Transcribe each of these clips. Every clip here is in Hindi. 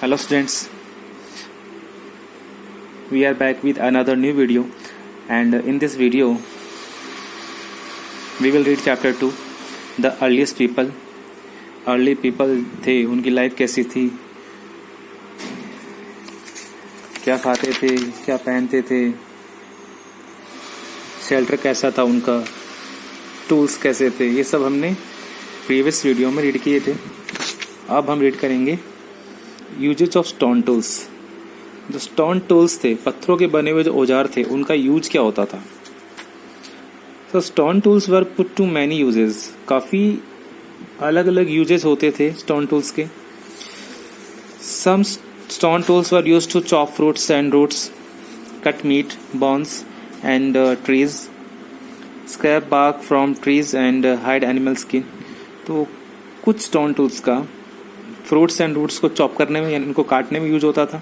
Hello students, we are back with another new video, and in this video we will read chapter 2, the earliest people. Early people थे, उनकी लाइफ कैसी थी, क्या खाते थे, क्या पहनते थे, शेल्टर कैसा था उनका, टूल्स कैसे थे, ये सब हमने प्रीवियस वीडियो में रीड किए थे। अब हम रीड करेंगे यूजेज ऑफ स्टोन टूल्स। जो स्टोन टूल्स थे, पत्थरों के बने हुए जो औजार थे, उनका यूज क्या होता था। तो stone tools were put to many uses. काफ़ी अलग अलग यूजेस होते थे स्टोन टूल्स के। Some stone tools were use to chop fruits and roots, cut meat, bones and trees, scrape bark from trees and hide animal skin. तो कुछ स्टोन टूल्स का फ्रूट्स एंड रूट्स को चॉप करने में, यानी इनको काटने में यूज होता था,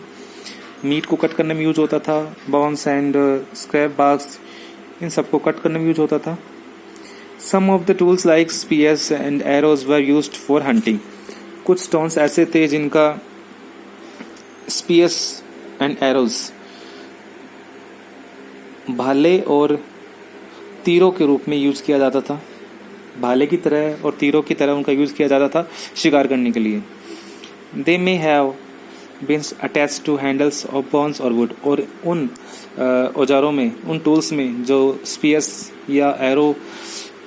मीट को कट करने में यूज होता था, बोन्स एंड स्क्रैप बार्क्स, इन सबको कट करने में यूज होता था। Some of the tools like spears and arrows were used for hunting. कुछ स्टोन्स ऐसे थे जिनका स्पीयर्स एंड एरोज, भाले और तीरों के रूप में यूज किया जाता था। भाले की तरह और तीरों की तरह उनका यूज किया जाता था शिकार करने के लिए। They may have been attached to handles of bones or wood। और उन औजारों में, उन टूल्स में जो स्पीयर्स या एरो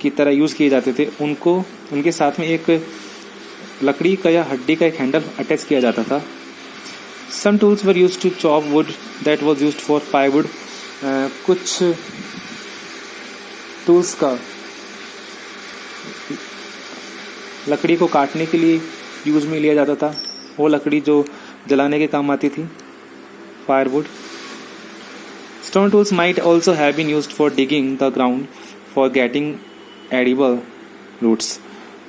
की तरह यूज़ किए जाते थे, उनको उनके साथ में एक लकड़ी का या हड्डी का एक हैंडल अटैच किया जाता था। Some tools were used to chop wood that was used for firewood। कुछ टूल्स का लकड़ी को काटने के लिए यूज में लिया जाता था, वो लकड़ी जो जलाने के काम आती थी, firewood. Stone tools might also have been used for digging the ground for getting edible roots.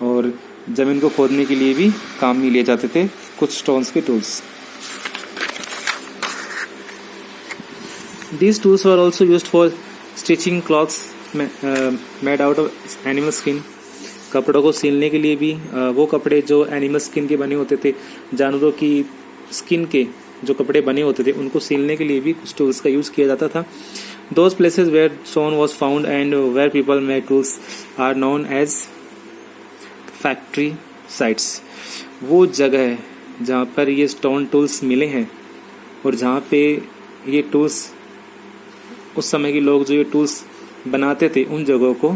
और जमीन को खोदने के लिए भी काम में लिए जाते थे कुछ स्टोन्स के tools. These tools were also used for stitching cloths made out of animal skin। कपड़ों को सिलने के लिए भी, वो कपड़े जो एनिमल स्किन के बने होते थे, जानवरों की स्किन के जो कपड़े बने होते थे, उनको सिलने के लिए भी कुछ टूल्स का यूज़ किया जाता था। Those places where stone was found and where people made tools are known as factory sites। वो जगह है जहाँ पर ये स्टोन टूल्स मिले हैं और जहाँ पे ये टूल्स, उस समय के लोग जो ये टूल्स बनाते थे, उन जगहों को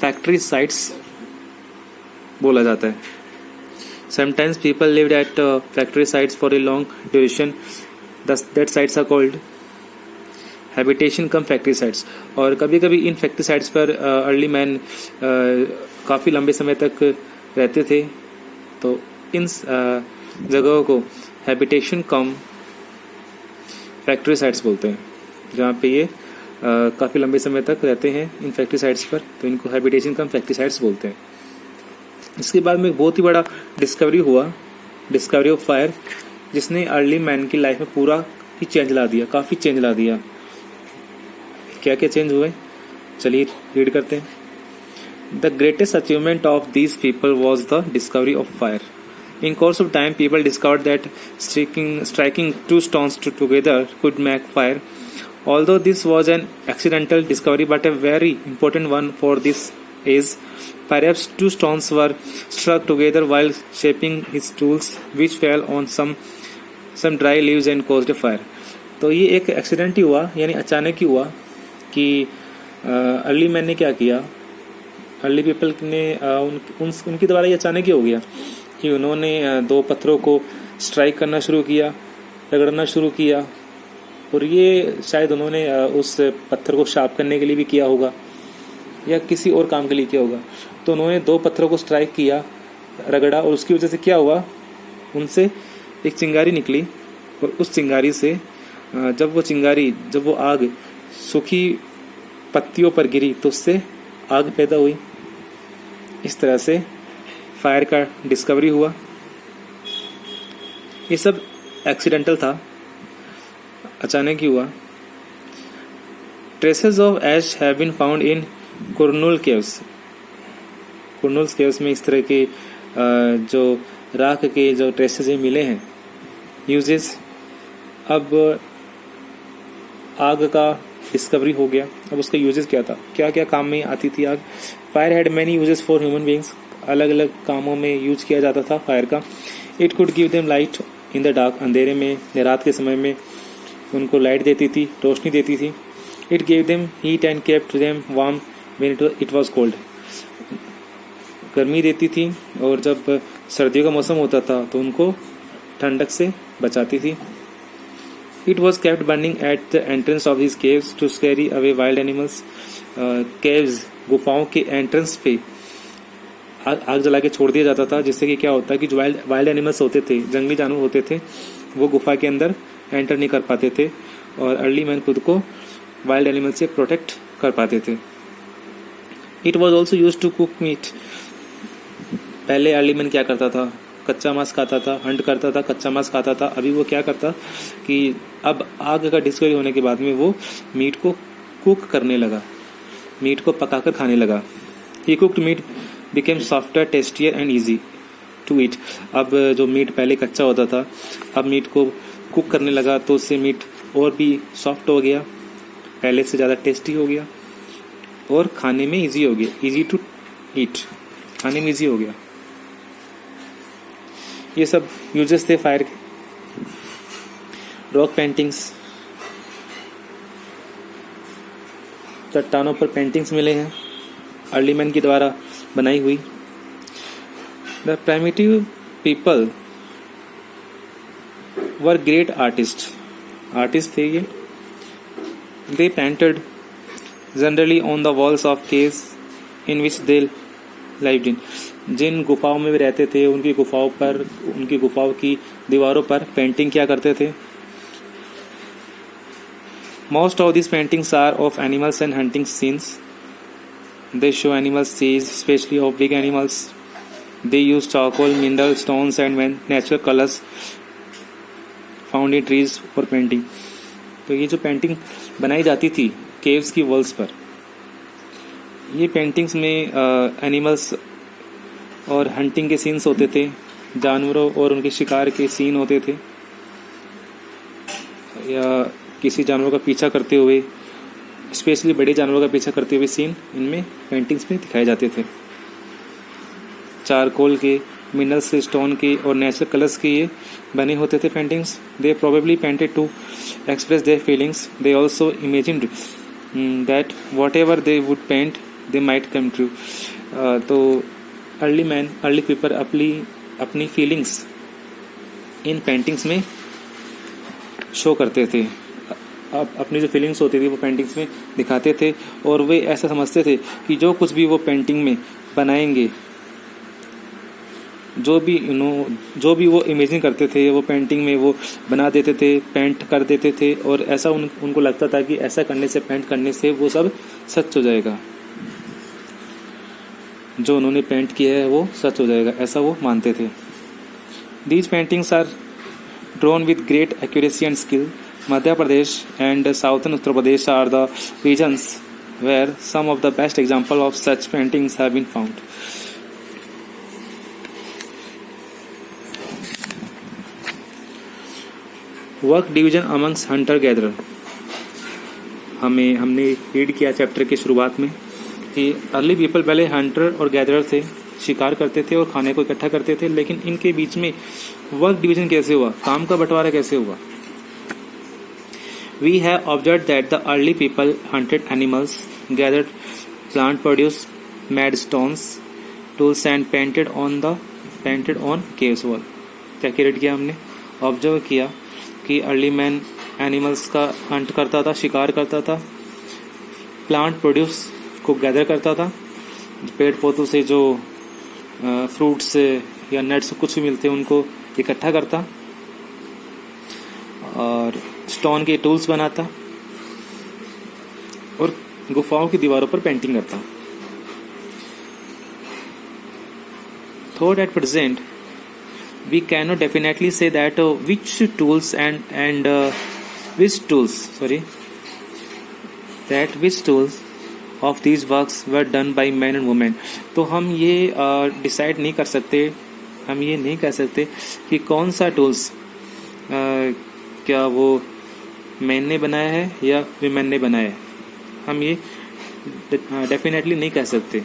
फैक्ट्री साइट्स बोला जाता है। Sometimes people lived at factory sites for a long duration, that sites are called habitation come factory sites. और कभी कभी इन फैक्ट्री साइट्स पर अर्ली मैन काफ़ी लंबे समय तक रहते थे, तो इन जगहों को हैबिटेशन कम फैक्ट्री साइट्स बोलते हैं। जहाँ पे ये काफ़ी लंबे समय तक रहते हैं इन फैक्ट्री साइट्स पर, तो इनको हैबिटेशन कम फैक्ट्री साइट्स बोलते हैं। इसके बाद में एक बहुत ही बड़ा डिस्कवरी हुआ, डिस्कवरी ऑफ फायर, जिसने अर्ली मैन की लाइफ में पूरा ही चेंज ला दिया, काफ़ी चेंज ला दिया। क्या क्या चेंज हुए, चलिए रीड करते हैं। The greatest achievement of these people was the discovery of fire. In course of time, people discovered that striking two stones together could make fire. Although this was an accidental discovery, but a very important one for this age. Perhaps two stones were struck together while shaping his tools, which fell on some dry leaves and caused a fire. तो ये एक एक्सीडेंट ही हुआ, यानी अचानक ही हुआ कि अर्ली मैन ने क्या किया, अर्ली पीपल ने उनके द्वारा ये अचानक ही हो गया कि उन्होंने दो पत्थरों को स्ट्राइक करना शुरू किया, रगड़ना शुरू किया। और ये शायद उन्होंने उस पत्थर को शार्प करने के लिए भी किया होगा या किसी और काम के लिए किया होगा। तो उन्होंने दो पत्थरों को स्ट्राइक किया, रगड़ा, और उसकी वजह से क्या हुआ, उनसे एक चिंगारी निकली। और उस चिंगारी से जब वो आग सूखी पत्तियों पर गिरी, तो उससे आग पैदा हुई। इस तरह से फायर का डिस्कवरी हुआ। ये सब एक्सीडेंटल था, अचानक ही हुआ। Traces of ash have been found in Kurnool caves. Kurnool caves में इस तरह के जो राख के जो ट्रेसेस मिले हैं, यूजेस, अब आग का डिस्कवरी हो गया, अब उसका यूजेस क्या था, क्या क्या काम में आती थी आग। Fire had many uses for human beings, अलग अलग कामों में यूज किया जाता था फायर का। It could give them light in the dark, अंधेरे में, रात के समय में उनको लाइट देती थी, रोशनी देती थी। It gave them heat and kept them warm when it was cold, गर्मी देती थी और जब सर्दियों का मौसम होता था तो उनको ठंडक से बचाती थी। It was kept burning at the entrance of this caves to scare away wild animals, caves गुफाओं के एंट्रेंस पे आग जला के छोड़ दिया जाता था, जिससे कि क्या होता है कि जो वाइल्ड एनिमल्स होते थे, जंगली जानवर होते थे, वो गुफा के अंदर एंटर नहीं कर पाते थे और अर्ली मैन खुद को वाइल्ड एनिमल से प्रोटेक्ट कर पाते थे। It was also use to cook meat, पहले अर्ली मैन क्या करता था, कच्चा मांस खाता था, हंट करता था, कच्चा मांस खाता था। अभी वो क्या करता कि अब आग का डिस्कवरी होने के बाद में वो मीट को कुक करने लगा, मीट को पकाकर खाने लगा। He cooked meat became softer, tastier and easy to eat. अब जो मीट पहले कच्चा होता था, अब मीट को कुक करने लगा तो उससे मीट और भी सॉफ्ट हो गया, पहले से ज़्यादा टेस्टी हो गया और खाने में ईजी हो गया, ईजी टू ईट, खाने में ईजी हो गया। ये सब यूजेस थे फायर के। रॉक पेंटिंग्स, चट्टानों पर पेंटिंग्स मिले हैं अर्ली मैन के द्वारा बनाई हुई। The primitive people were great artist, artist थे ये। They painted generally on the walls of caves in which they lived in, जिन गुफाओं में वे रहते थे उनकी गुफाओं की दीवारों पर पेंटिंग क्या करते थे। Most of this paintings are of animals and hunting scenes. They show animals chase, especially of big animals. They use charcoal, mineral stones and natural colors found in trees for painting. तो ये जो पेंटिंग बनाई जाती थी केव्स की वॉल्स पर, ये पेंटिंग्स में एनिमल्स और हंटिंग के सीन्स होते थे, जानवरों और उनके शिकार के सीन होते थे, या किसी जानवर का पीछा करते हुए, स्पेशली बड़े जानवरों का पीछा करते हुए सीन इनमें पेंटिंग्स में दिखाए जाते थे। चारकोल के, मिनरल्स के, स्टोन के और नेचुरल कलर्स के ये बने होते थे paintings. They probably painted to express their feelings. They also imagined that whatever they would paint they might come true. तो अर्ली पीपल अपनी फीलिंग्स इन पेंटिंग्स में शो करते थे, अपनी जो फीलिंग्स होती थी वो पेंटिंग्स में दिखाते थे और वे ऐसा समझते थे कि जो कुछ भी वो पेंटिंग में बनाएंगे, जो भी वो इमेजिन करते थे वो पेंटिंग में वो बना देते थे, पेंट कर देते थे और ऐसा उनको लगता था कि ऐसा करने से, पेंट करने से वो सब सच हो जाएगा, जो उन्होंने पेंट किया है वो सच हो जाएगा, ऐसा वो मानते थे। These paintings are drawn with great accuracy and skill. Madhya Pradesh and southern Uttar Pradesh are the regions where some of the best examples of such paintings have been found. Work division amongst hunter gatherer. हमने रीड किया चैप्टर की शुरुआत में कि अर्ली पीपल पहले हंटर और गैदरर थे, शिकार करते थे और खाने को इकट्ठा करते थे, लेकिन इनके बीच में वर्क डिवीजन कैसे हुआ, काम का बंटवारा कैसे हुआ। We have observed that the early people hunted animals, gathered plant produce, made stones, tools and painted on caves wall. क्या क्रिएट किया हमने, ऑब्जर्व किया कि अर्ली मैन एनिमल्स का हंट करता था, शिकार करता था, प्लांट प्रोड्यूस को गैदर करता था, पेड़ पौधों से जो फ्रूट्स या नट्स कुछ भी मिलते उनको इकट्ठा करता और स्टोन के टूल्स बनाता और गुफाओं की दीवारों पर पेंटिंग करता। Though at present we cannot definitely say that which tools of these works were done by men and women. तो हम ये डिसाइड नहीं कर सकते, हम ये नहीं कह सकते कि कौन सा टूल्स क्या वो मैन ने बनाया है या विमेन ने बनाया है, हम ये डेफिनेटली नहीं कह सकते.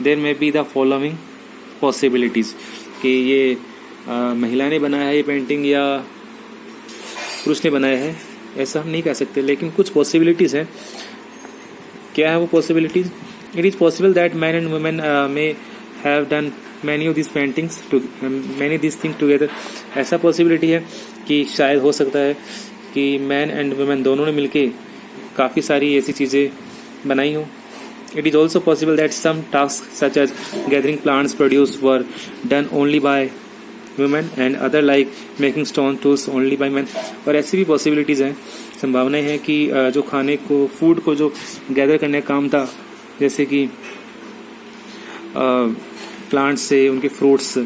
There may be the following possibilities कि ये महिला ने बनाया है ये पेंटिंग या पुरुष ने बनाया है, ऐसा हम नहीं कह सकते. लेकिन कुछ पॉसिबिलिटीज़ हैं. क्या है वो possibilities? It is possible that man and women may have done many of this paintings many this things together. ऐसा पॉसिबिलिटी है कि शायद हो सकता है कि मैन एंड वुमेन दोनों ने मिलके काफ़ी सारी ऐसी चीज़ें बनाई हों. It is also possible that some tasks such as gathering plants produce were done only by women and other like making stone tools only by men. और ऐसी भी पॉसिबिलिटीज़ हैं, संभावनाएं हैं कि जो खाने को फूड को जो गैदर करने का काम था, जैसे कि प्लांट्स से उनके फ्रूट्स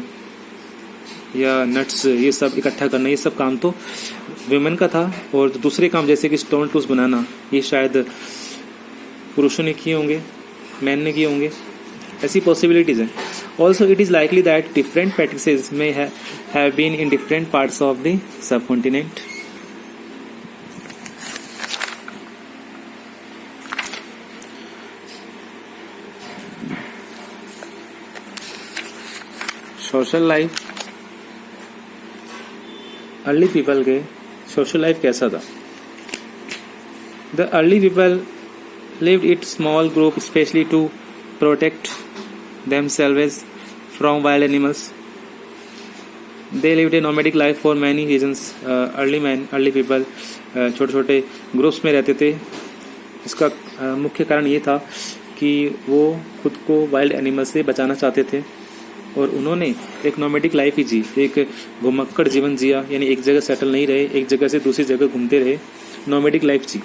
या नट्स ये सब इकट्ठा करना, ये सब काम तो वुमेन का था. और दूसरे काम जैसे कि स्टोन टूल्स बनाना, ये शायद पुरुषों ने किए होंगे, मैन ने किए होंगे. ऐसी पॉसिबिलिटीज़ हैं. Also it is likely that different practices में have been in different parts of the subcontinent. Social life, early people के सोशल लाइफ कैसा था? The early people lived in small group especially to protect themselves from wild animals. They lived a nomadic life for many reasons. Early people छोटे छोटे ग्रुप्स में रहते थे. इसका मुख्य कारण ये था कि वो खुद को वाइल्ड एनिमल से बचाना चाहते थे और उन्होंने एक नोमैडिक लाइफ ही जी, एक घुमक्कड़ जीवन जिया, यानी एक जगह सेटल नहीं रहे, एक जगह से दूसरी जगह घूमते रहे, नोमैडिक लाइफ जी.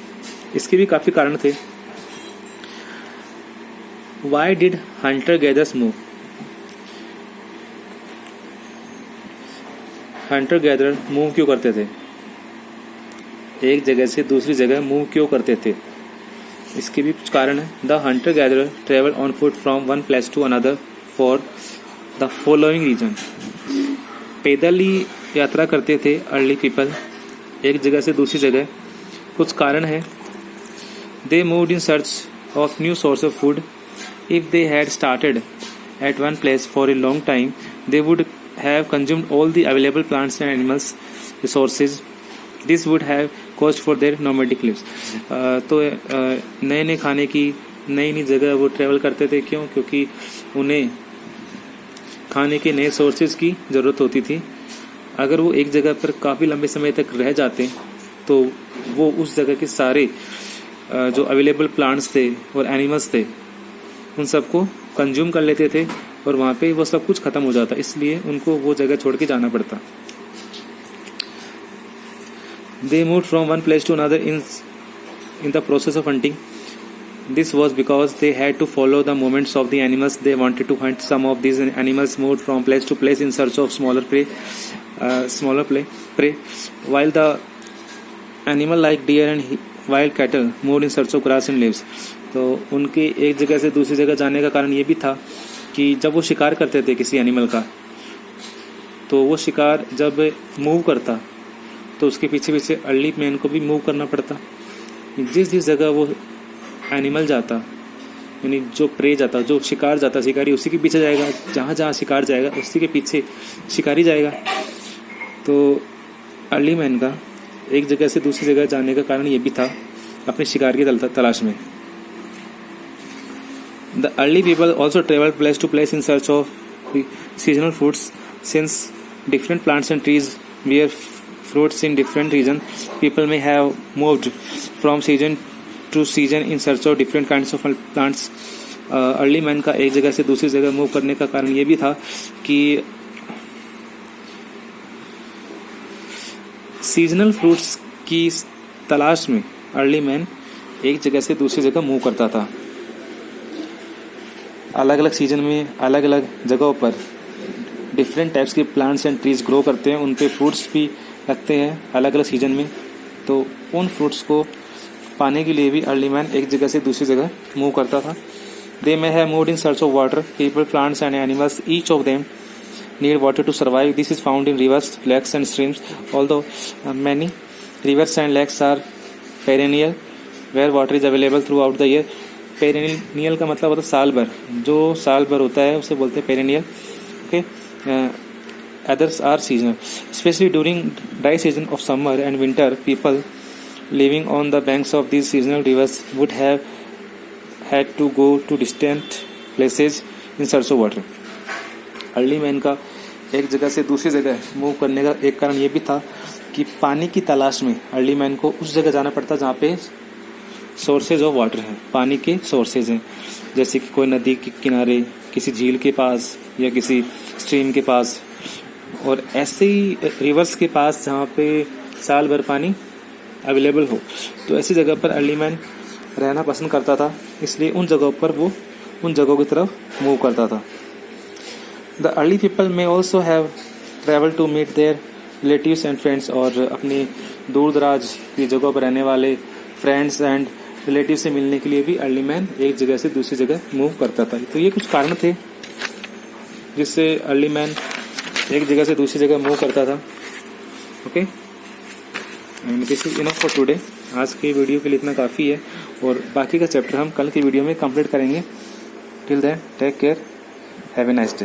इसके भी काफ़ी कारण थे. Why did hunter-gatherers move? hunter-gatherer move क्यों करते थे? एक जगह से दूसरी जगह मूव क्यों करते थे? इसके भी कुछ कारण है. The hunter-gatherer traveled on foot from one place to another for the following reason. पैदल ही यात्रा करते थे अर्ली पीपल एक जगह से दूसरी जगह. कुछ कारण है. They moved in search of new source of food. If they had started at one place for a long time, they would have consumed all the available plants and animals resources. This would have caused for their nomadic lives. तो नए नए खाने की नई नई जगह वो ट्रैवल करते थे. क्यों? क्योंकि उन्हें खाने के नए सोर्सेज की ज़रूरत होती थी. अगर वो एक जगह पर काफ़ी लंबे समय तक रह जाते तो वो उस जगह के सारे जो अवेलेबल प्लांट्स थे और एनिमल्स थे उन सबको कंज्यूम कर लेते थे और वहाँ पे वो सब कुछ ख़त्म हो जाता, इसलिए उनको वो जगह छोड़ के जाना पड़ता. They moved from one place to another in the process of hunting. This was because they had to follow the movements of the animals they wanted to hunt. Some of these animals moved from place to place in search of smaller prey, while the animal like deer and wild cattle moved in search of grass and leaves. तो उनके एक जगह से दूसरी जगह जाने का कारण ये भी था कि जब वो शिकार करते थे किसी एनिमल का, तो वो शिकार जब मूव करता तो उसके पीछे पीछे अर्ली मैन को भी मूव करना पड़ता. जिस जगह वो एनिमल जाता, यानी जो प्रे जाता, जो शिकार जाता, शिकारी उसी के पीछे जाएगा. जहाँ जहाँ शिकार जाएगा उसी के पीछे शिकारी जाएगा. तो अर्ली मैन का एक जगह से दूसरी जगह जाने का कारण ये भी था अपने शिकार की तलाश में. The early people also traveled place to place in search of seasonal fruits. Since different plants and trees bear fruits in different regions, people may have moved from season to season in search of different kinds of plants. Early man का एक जगह से दूसरी जगह मूव करने का कारण ये भी था कि सीजनल फ्रूट्स की तलाश में अर्ली मैन एक जगह से दूसरी जगह मूव करता था. अलग अलग सीजन में अलग अलग जगहों पर डिफरेंट टाइप्स के प्लांट्स एंड ट्रीज ग्रो करते हैं, उन पे फ्रूट्स भी लगते हैं अलग अलग सीजन में. तो उन फ्रूट्स को पाने के लिए भी अर्ली मैन एक जगह से दूसरी जगह मूव करता था. They may have moved in search of water, people, plants and animals, each of them need water to survive. This is found in rivers, lakes and streams. Although many rivers and lakes are perennial, where water is available throughout the year. Perennial का मतलब होता है साल भर, जो साल भर होता है उसे बोलते हैं perennial. Okay, others are seasonal, especially during dry season of summer and winter. People living on the banks of these seasonal rivers would have had to go to distant places in search of water. Early man का एक जगह से दूसरी जगह मूव करने का एक कारण ये भी था कि पानी की तलाश में अर्ली मैन को उस जगह जाना पड़ता जहाँ पे सोर्सेज ऑफ वाटर हैं, पानी के सोर्सेज हैं, जैसे कि कोई नदी के किनारे, किसी झील के पास या किसी स्ट्रीम के पास, और ऐसे ही रिवर्स के पास जहाँ पे साल भर पानी अवेलेबल हो. तो ऐसी जगह पर अर्ली मैन रहना पसंद करता था, इसलिए उन जगहों पर वो उन जगहों की तरफ मूव करता था. The early people may also have travel to meet their relatives and friends. और अपनी दूर दराज की जगहों पर रहने वाले फ्रेंड्स एंड रिलेटिव से मिलने के लिए भी अर्ली मैन एक जगह से दूसरी जगह मूव करता था. तो ये कुछ कारण थे जिससे अर्ली मैन एक जगह से दूसरी जगह मूव करता था. Okay, and this is enough for today. आज के वीडियो के लिए इतना काफ़ी है, और बाकी का चैप्टर हम कल की वीडियो में कंप्लीट करेंगे. Till then take care, have a nice day.